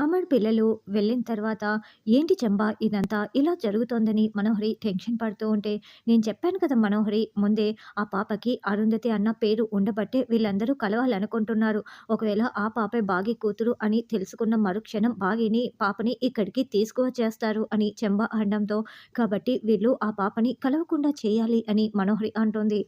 అమర్ పిల్లలు వెళ్ళిన తర్వాత ఏంటి చంబా ఇదంతా ఇలా జరుగుతోందని మనోహరి టెన్షన్ పడుతూ ఉంటే, నేను చెప్పాను కదా మనోహరి ముందే ఆ పాపకి అరుంధతి అన్న పేరు ఉండబట్టే వీళ్ళందరూ కలవాలనుకుంటున్నారు. ఒకవేళ ఆ పాపే బాగి కూతురు అని తెలుసుకున్న మరుక్షణం బాగిని పాపని ఇక్కడికి తీసుకువచ్చేస్తారు అని చంబా అనడంతో, కాబట్టి వీళ్ళు ఆ పాపని కలవకుండా చేయాలి అని మనోహరి అంటోంది.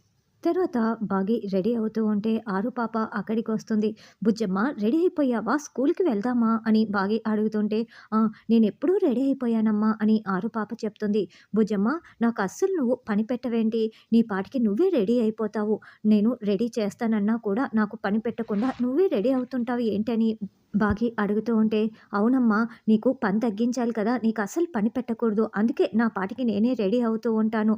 తర్వాత బాగి రెడీ అవుతూ ఉంటే ఆరు పాప అక్కడికొస్తుంది. "బుజ్జమ్మ రెడీ అయిపోయావా? స్కూల్‌కి వెళ్దామా?" అని బాగి అడుగుతుంటే, "ఆ! నేనెప్పుడూ రెడీ అయిపోయానమ్మా" అని ఆరు పాప చెప్తుంది. "బుజ్జమ్మ నాకు అస్సలు నువ్వు పని పెట్టవేంటి? నీ పాటికి నువ్వే రెడీ అయిపోతావు. నేను రెడీ చేస్తానన్నా కూడా నాకు పని పెట్టకుండా నువ్వే రెడీ అవుతుంటావు ఏంటని" బాగి అడుగుతూ ఉంటే, "అవునమ్మా నీకు పని తగ్గించాలి కదా! నీకస్సలు పని పెట్టకూడదు. అందుకే నా పాటికి నేనే రెడీ అవుతూ ఉంటాను"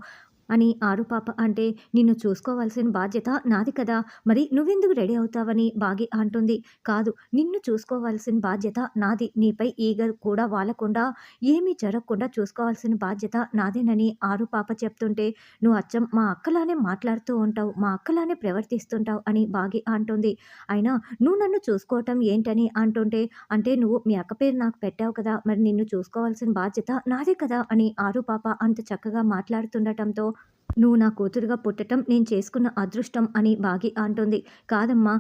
అని ఆరు పాప అంటే, "నిన్ను చూసుకోవాల్సిన బాధ్యత నాది కదా! మరి నువ్వెందుకు రెడీ అవుతావని" బాగి అంటుంది. "కాదు నిన్ను చూసుకోవాల్సిన బాధ్యత నాది. నీపై ఈగ కూడా వాలకుండా, ఏమీ జరగకుండా చూసుకోవాల్సిన బాధ్యత నాదేనని" ఆరు పాప చెప్తుంటే, "నువ్వు అచ్చం మా అక్కలానే మాట్లాడుతూ ఉంటావు. మా అక్కలానే ప్రవర్తిస్తుంటావు" అని బాగి అంటుంది. అయినా "నువ్వు నన్ను చూసుకోవటం ఏంటని" అంటుంటే, "అంటే నువ్వు మీ అక్క పేరు నాకు పెట్టావు కదా! మరి నిన్ను చూసుకోవాల్సిన బాధ్యత నాదే కదా!" అని ఆరు పాప అంత చక్కగా మాట్లాడుతుండటంతో, "నువ్వు నా కూతురుగా పుట్టటం నేను చేసుకున్న అదృష్టం" అని బాగి అంటుంది. "కాదమ్మా!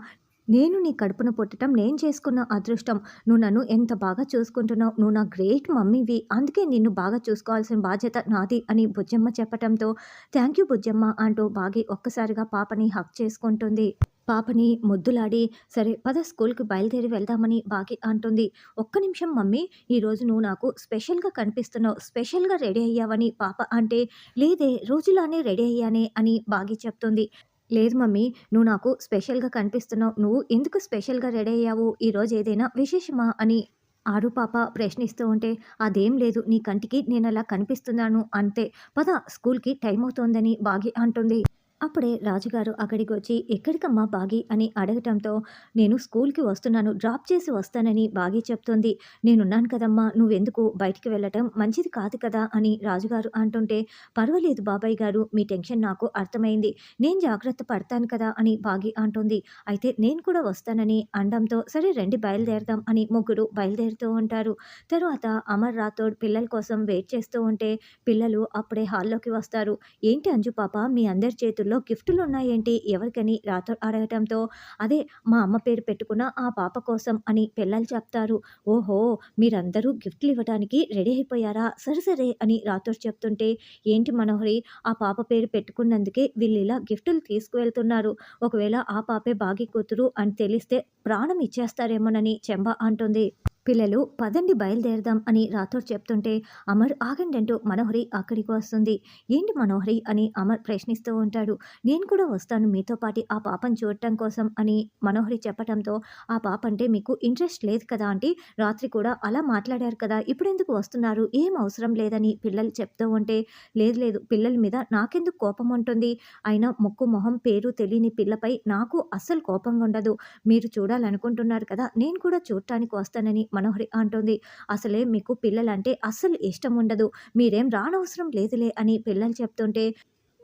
నేను నీ కడుపున పుట్టటం నేను చేసుకున్న అదృష్టం. నువ్వు నన్ను ఎంత బాగా చూసుకుంటున్నావు. నువ్వు నా గ్రేట్ మమ్మీవి. అందుకే నిన్ను బాగా చూసుకోవాల్సిన బాధ్యత నాది" అని బుజ్జమ్మ చెప్పటంతో, "థ్యాంక్ యూ బుజ్జమ్మ" అంటూ బాగి ఒక్కసారిగా పాపని హగ్ చేసుకుంటుంది. పాపని ముద్దులాడి, "సరే పద స్కూల్‌కి బయలుదేరి వెళ్దామని" బాగి అంటుంది. "ఒక్క నిమిషం మమ్మీ, ఈరోజు నువ్వు నాకు స్పెషల్‌గా కనిపిస్తున్నావు. స్పెషల్‌గా రెడీ అయ్యావని" పాప అంటే, "లేదే రోజులానే రెడీ అయ్యానే" అని బాగి చెప్తుంది. "లేదు మమ్మీ, నువ్వు నాకు స్పెషల్‌గా కనిపిస్తున్నావు. నువ్వు ఎందుకు స్పెషల్‌గా రెడీ అయ్యావు? ఈరోజు ఏదైనా విశేషమా?" అని ఆరు పాప ప్రశ్నిస్తూ ఉంటే, "అదేం లేదు. నీ కంటికి నేనలా కనిపిస్తున్నాను అంతే. పద స్కూల్‌కి టైం అవుతోందని" బాగి అంటుంది. అప్పుడే రాజుగారు అక్కడికొచ్చి, "ఎక్కడికమ్మా బాగి" అని అడగటంతో, "నేను స్కూల్‌కి వస్తున్నాను. డ్రాప్ చేసి వస్తానని" బాగి చెప్తుంది. "నేనున్నాను కదమ్మా! నువ్వెందుకు బయటికి వెళ్ళటం మంచిది కాదు కదా!" అని రాజుగారు అంటుంటే, "పర్వాలేదు బాబాయ్ గారు. మీ టెన్షన్ నాకు అర్థమైంది. నేను జాగ్రత్త పడతాను కదా!" అని బాగి అంటుంది. అయితే నేను కూడా వస్తానని అనడంతో, "సరే రండి బయలుదేరదాం" అని ముగ్గురు బయలుదేరుతూ ఉంటారు. తరువాత అమర్ రాథోడ్ పిల్లల కోసం వెయిట్ చేస్తూ ఉంటే, పిల్లలు అప్పుడే హాల్లోకి వస్తారు. "ఏంటి అంజు పాప మీ అందరి చేతుల్లో గిఫ్టులున్నాయేంటి? ఎవరికని?" రాథోడ్ అడగటంతో, "అదే మా అమ్మ పేరు పెట్టుకున్న ఆ పాప కోసం" అని పిల్లలు చెప్తారు. "ఓహో! మీరందరూ గిఫ్టులివ్వటానికి రెడీ అయిపోయారా? సరే సరే" అని రాథోడ్ చెప్తుంటే, "ఏంటి మనోహరి, ఆ పాప పేరు పెట్టుకున్నందుకే వీళ్ళిలా గిఫ్టులు తీసుకువెళ్తున్నారు. ఒకవేళ ఆ పాపే బాగి కూతురు అని తెలిస్తే ప్రాణం ఇచ్చేస్తారేమోనని" చెంబ అంటుంది. పిల్లలు "పదండి బయలుదేరదాం" అని రాథోడ్ చెప్తుంటే, అమర్ ఆగండంటూ మనోహరి అక్కడికి వస్తుంది. "ఏంటి మనోహరి" అని అమర్ ప్రశ్నిస్తూ ఉంటాడు. "నేను కూడా వస్తాను మీతో పాటి ఆ పాపను చూడటం కోసం" అని మనోహరి చెప్పటంతో, "ఆ పాప అంటే మీకు ఇంట్రెస్ట్ లేదు కదా ఆంటీ? రాత్రి కూడా అలా మాట్లాడారు కదా! ఇప్పుడెందుకు వస్తున్నారు? ఏం అవసరం లేదని" పిల్లలు చెప్తూ ఉంటే, "లేదు లేదు పిల్లల మీద నాకెందుకు కోపం ఉంటుంది? అయినా ముక్కు మొహం పేరు తెలియని పిల్లపై నాకు అస్సలు కోపం ఉండదు. మీరు చూడాలనుకుంటున్నారు కదా! నేను కూడా చూడటానికి వస్తానని" మనోహరి అంటుంది. "అసలే మీకు పిల్లలంటే అస్సలు ఇష్టం ఉండదు. మీరేం రానవసరం లేదులే" అని పిల్లలు చెప్తుంటే,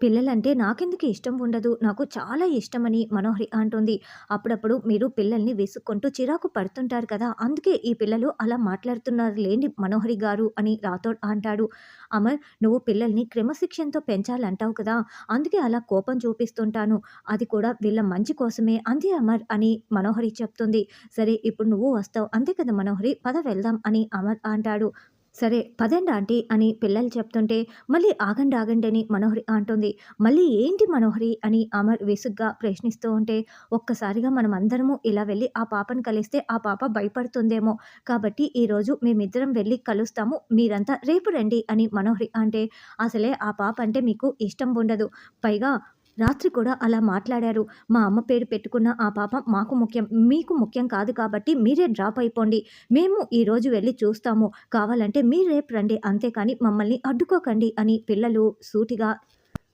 "పిల్లలంటే నాకెందుకు ఇష్టం ఉండదు. నాకు చాలా ఇష్టమని" మనోహరి అంటుంది. "అప్పుడప్పుడు మీరు పిల్లల్ని విసుక్కుంటూ చిరాకు పడుతుంటారు కదా! అందుకే ఈ పిల్లలు అలా మాట్లాడుతున్నారు లేండి మనోహరి గారు" అని రాథోడ్ అంటాడు. "అమర్ నువ్వు పిల్లల్ని క్రమశిక్షణతో పెంచాలంటావు కదా! అందుకే అలా కోపం చూపిస్తుంటాను. అది కూడా వీళ్ళ మంచి కోసమే అంతే అమర్" అని మనోహరి చెప్తుంది. "సరే ఇప్పుడు నువ్వు వస్తావు అంతే కదా మనోహరి, పద వెళ్దాం" అని అమర్ అంటాడు. "సరే పదండి ఆంటీ" అని పిల్లలు చెప్తుంటే, "మళ్ళీ ఆగండి ఆగండి" అని మనోహరి అంటుంది. "మళ్ళీ ఏంటి మనోహరి" అని అమర్ విసుగ్గా ప్రశ్నిస్తూ ఉంటే, "ఒక్కసారిగా మనమందరము ఇలా వెళ్ళి ఆ పాపను కలిస్తే ఆ పాప భయపడుతుందేమో. కాబట్టి ఈరోజు మేమిద్దరం వెళ్ళి కలుస్తాము. మీరంతా రేపు రండి" అని మనోహరి అంటే, "అసలే ఆ పాప అంటే మీకు ఇష్టం ఉండదు. పైగా రాత్రి కూడా అలా మాట్లాడారు. మా అమ్మ పేరు పెట్టుకున్న ఆ పాప మాకు ముఖ్యం. మీకు ముఖ్యం కాదు కాబట్టి మీరే డ్రాప్ అయిపోండి. మేము ఈరోజు వెళ్లి చూస్తాము. కావాలంటే మీరు రేపు రండి. అంతేకాని మమ్మల్ని అడ్డుకోకండి" అని పిల్లలు సూటిగా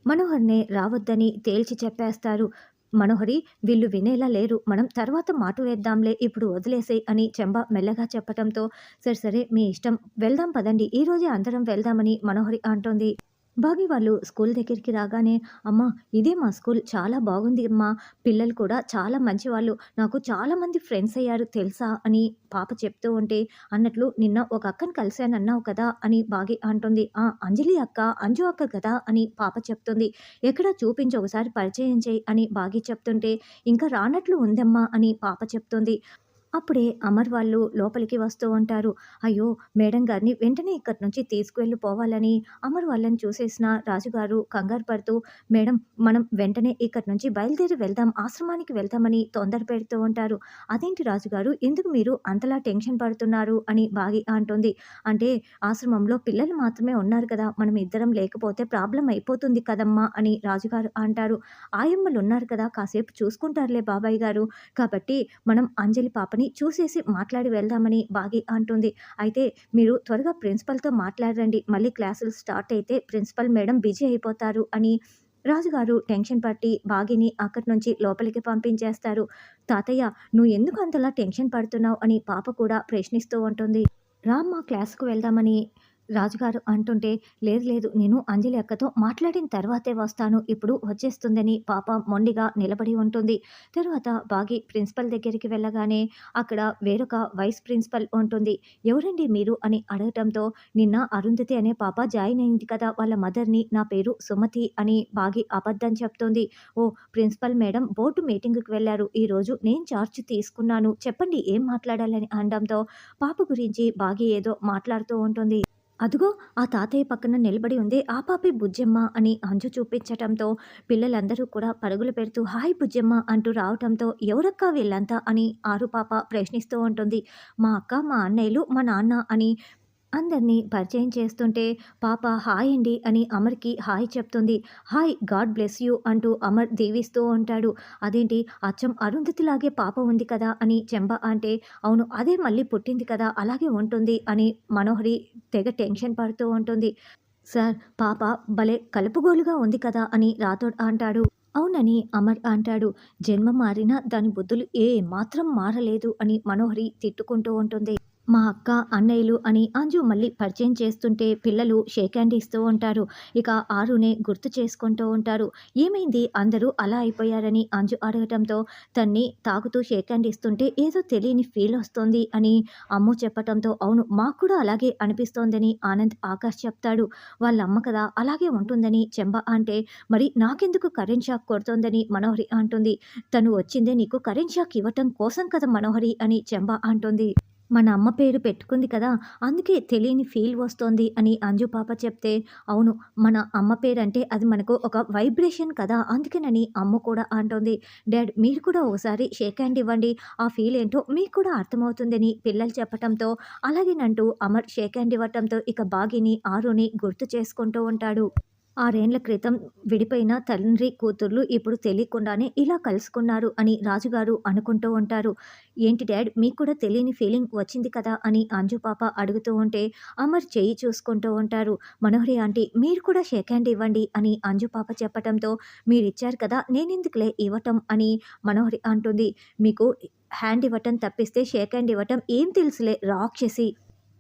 మనోహర్‌నే రావద్దని తేల్చి చెప్పేస్తారు. "మనోహరి వీళ్ళు వినేలా లేరు. మనం తర్వాత మాట వేద్దాంలే. ఇప్పుడు వదిలేసేయ్" అని చెంబ మెల్లగా చెప్పటంతో, "సరే సరే మీ ఇష్టం. వెళ్దాం పదండి. ఈరోజే అందరం వెళ్దామని" మనోహరి అంటోంది. బాగి వాళ్ళు స్కూల్ దగ్గరికి రాగానే, "అమ్మా! ఇదే మా స్కూల్ చాలా బాగుంది అమ్మా. పిల్లలు కూడా చాలా మంచివాళ్ళు. నాకు చాలామంది ఫ్రెండ్స్ అయ్యారు తెలుసా?" అని పాప చెప్తూ ఉంటే, "అన్నట్లు నిన్న ఒక అక్కని కలిసానన్నావు కదా!" అని బాగి అంటుంది. "ఆ! అంజలి అక్క, అంజు అక్క కదా!" అని పాప చెప్తుంది. "ఎక్కడ చూపించు ఒకసారి పరిచయం చెయ్యి" అని బాగి చెప్తుంటే, "ఇంకా రానట్లు ఉందమ్మా" అని పాప చెప్తుంది. అప్పుడే అమర్ వాళ్ళు లోపలికి వస్తూ ఉంటారు. అయ్యో! మేడం గారిని వెంటనే ఇక్కడి నుంచి తీసుకువెళ్ళిపోవాలని అమర్ వాళ్ళని చూసేసిన రాజుగారు కంగారు పడుతూ, మేడం మనం వెంటనే ఇక్కడి నుంచి బయలుదేరి వెళ్దాం, ఆశ్రమానికి వెళ్దామని తొందర పెడుతూ ఉంటారు. అదేంటి రాజుగారు ఎందుకు మీరు అంతలా టెన్షన్ పడుతున్నారు అని బాగి అంటుంది. అంటే ఆశ్రమంలో పిల్లలు మాత్రమే ఉన్నారు కదా! మనం ఇద్దరం లేకపోతే ప్రాబ్లమ్ అయిపోతుంది కదమ్మా! అని రాజుగారు అంటారు. ఆయమ్మలున్నారు కదా! కాసేపు చూసుకుంటారులే బాబాయ్ గారు. కాబట్టి మనం అంజలి పాపని చూసేసి మాట్లాడి వెళ్దామని బాగి అంటుంది. అయితే మీరు త్వరగా ప్రిన్సిపల్‌తో మాట్లాడండి. మళ్ళీ క్లాసులు స్టార్ట్ అయితే ప్రిన్సిపల్ మేడం బిజీ అయిపోతారు అని రాజుగారు టెన్షన్ పట్టి బాగిని అక్కడి నుంచి లోపలికి పంపించేస్తారు. తాతయ్య నువ్వు ఎందుకు అంతలా టెన్షన్ పడుతున్నావు అని పాప కూడా ప్రశ్నిస్తూ ఉంటుంది. రామ్మా క్లాస్‌కు వెళ్దామని రాజుగారు అంటుంటే, లేదు లేదు నేను అంజలి అక్కతో మాట్లాడిన తర్వాతే వస్తాను. ఇప్పుడు వచ్చేస్తుందని పాప మొండిగా నిలబడి ఉంటుంది. తరువాత బాగి ప్రిన్సిపల్ దగ్గరికి వెళ్ళగానే అక్కడ వేరొక వైస్ ప్రిన్సిపల్ ఉంటుంది. ఎవరండి మీరు అని అడగటంతో, నిన్న అరుంధతి అనే పాప జాయిన్ అయింది కదా! వాళ్ళ మదర్‌ని. నా పేరు సుమతి అని బాగి అబద్ధం చెప్తుంది. ఓహ్! ప్రిన్సిపల్ మేడం బోర్డు మీటింగ్‌కి వెళ్లారు. ఈరోజు నేను చార్జ్ తీసుకున్నాను. చెప్పండి ఏం మాట్లాడాలని అనడంతో పాప గురించి బాగి ఏదో మాట్లాడుతూ ఉంటుంది. అదుగో ఆ తాతయ్య పక్కన నిలబడి ఉంది ఆ పాపే బుజ్జమ్మ అని అంజు చూపించటంతో పిల్లలందరూ కూడా పరుగులు పెడుతూ హాయ్ బుజ్జమ్మ అంటూ రావటంతో ఎవరక్కా వీళ్ళంతా అని ఆరు పాప ప్రశ్నిస్తూ ఉంటుంది. మా అక్క మా అన్నయ్యలు మా నాన్న అని అందరినీ పరిచయం చేస్తుంటే పాప హాయ్ అండి అని అమర్‌కి హాయ్ చెప్తుంది. హాయ్ గాడ్ బ్లెస్ యూ అంటూ అమర్ దీవిస్తూ ఉంటాడు. అదేంటి అచ్చం అరుంధతిలాగే పాప ఉంది కదా! అని చెంబ అంటే, అవును అదే మళ్ళీ పుట్టింది కదా! అలాగే ఉంటుంది అని మనోహరి తెగ టెన్షన్ పడుతూ ఉంటుంది. సార్ పాప భలే కలుపుగోలుగా ఉంది కదా! అని రాథోడ్ అంటాడు. అవునని అమర్ అంటాడు. జన్మ మారినా దాని బుద్ధులు ఏమాత్రం మారలేదు అని మనోహరి తిట్టుకుంటూ ఉంటుంది. మా అక్క, అన్నయ్యలు అని అంజు మళ్ళీ పరిచయం చేస్తుంటే పిల్లలు షేక్ హ్యాండ్ ఇస్తూ ఉంటారు. ఇక ఆరునే గుర్తు చేసుకుంటూ ఉంటారు. ఏమైంది అందరూ అలా అయిపోయారని అంజు అడగటంతో తన్ని తాకుతూ షేక్ హ్యాండ్ ఇస్తుంటే ఏదో తెలియని ఫీల్ వస్తోంది అని అమ్ము చెప్పటంతో అవును మాకు కూడా అలాగే అనిపిస్తోందని ఆనంద్ ఆకాష్ చెప్తాడు. వాళ్ళ అమ్మ కదా అలాగే ఉంటుందని చెంబ అంటే మరి నాకెందుకు కరెంట్ షాక్ కొడుతోందని మనోహరి అంటుంది. తను వచ్చిందే నీకు కరెంట్ షాక్ ఇవ్వటం కోసం కదా మనోహరి అని చెంబ అంటుంది. మన అమ్మ పేరు పెట్టుకుంది కదా! అందుకే తెలియని ఫీల్ వస్తోంది అని అంజు పాప చెప్తే, అవును మన అమ్మ పేరంటే అది మనకు ఒక వైబ్రేషన్ కదా! అందుకేనని అమ్మ కూడా అంటోంది. డాడ్ మీరు కూడా ఓసారి షేక్ హ్యాండ్ ఇవ్వండి. ఆ ఫీల్ ఏంటో మీకు కూడా అర్థమవుతుందని పిల్లలు చెప్పటంతో అలాగేనంటూ అమర్ షేక్ హ్యాండ్ ఇవ్వటంతో ఇక బాగిని, ఆరుని గుర్తు చేసుకుంటూ ఉంటాడు. 6 ఏండ్ల క్రితం విడిపోయిన తండ్రి, కూతుర్లు ఇప్పుడు తెలియకుండానే ఇలా కలుసుకున్నారు అని రాజుగారు అనుకుంటూ ఉంటారు. ఏంటి డాడ్ మీకు కూడా తెలియని ఫీలింగ్ వచ్చింది కదా! అని అంజు పాప అడుగుతూ ఉంటే అమర్ చెయ్యి చూసుకుంటూ ఉంటారు. మనోహరి ఆంటీ మీరు కూడా షేక్ హ్యాండ్ ఇవ్వండి అని అంజు పాప చెప్పటంతో మీరిచ్చారు కదా! నేనెందుకులే ఇవ్వటం అని మనోహరి అంటుంది. మీకు హ్యాండ్ ఇవ్వటం తప్పిస్తే షేక్ హ్యాండ్ ఇవ్వటం ఏం తెలుసులే రాక్షసి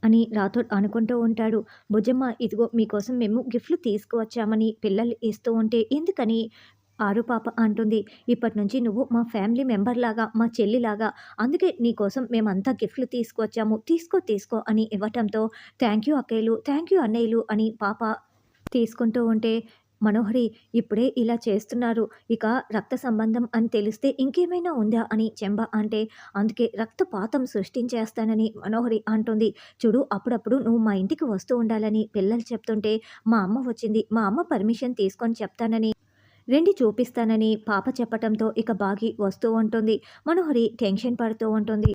అని రాథోడ్ అనుకుంటూ ఉంటాడు. "బుజ్జమ్మ ఇదిగో మీకోసం మేము గిఫ్ట్‌లు తీసుకువచ్చామని" పిల్లలు ఇస్తూ ఉంటే ఎందుకని ఆరు పాప అంటుంది. "ఇప్పటినుంచి నువ్వు మా ఫ్యామిలీ మెంబర్‌లాగా, మా చెల్లిలాగా. అందుకే నీకోసం మేమంతా గిఫ్ట్‌లు తీసుకువచ్చాము. తీసుకో తీసుకో" అని ఇవ్వటంతో థాంక్ యూ అక్కయ్యలు, థాంక్ యూ అన్నయ్యలు అని పాప తీసుకుంటూ ఉంటే మనోహరి ఇప్పుడే ఇలా చేస్తున్నారు. ఇక రక్త సంబంధం అని తెలిస్తే ఇంకేమైనా ఉందా అని చెంబ అంటే అందుకే రక్తపాతం సృష్టించేస్తానని మనోహరి అంటుంది. చూడు అప్పుడప్పుడు నువ్వు మా ఇంటికి వస్తూ ఉండాలని పిల్లలు చెప్తుంటే మా అమ్మ వచ్చింది. మా అమ్మ పర్మిషన్ తీసుకొని చెప్తానని రెండి చూపిస్తానని పాప చెప్పటంతో ఇక బాగి వస్తూ ఉంటుంది. మనోహరి టెన్షన్ పడుతూ ఉంటుంది.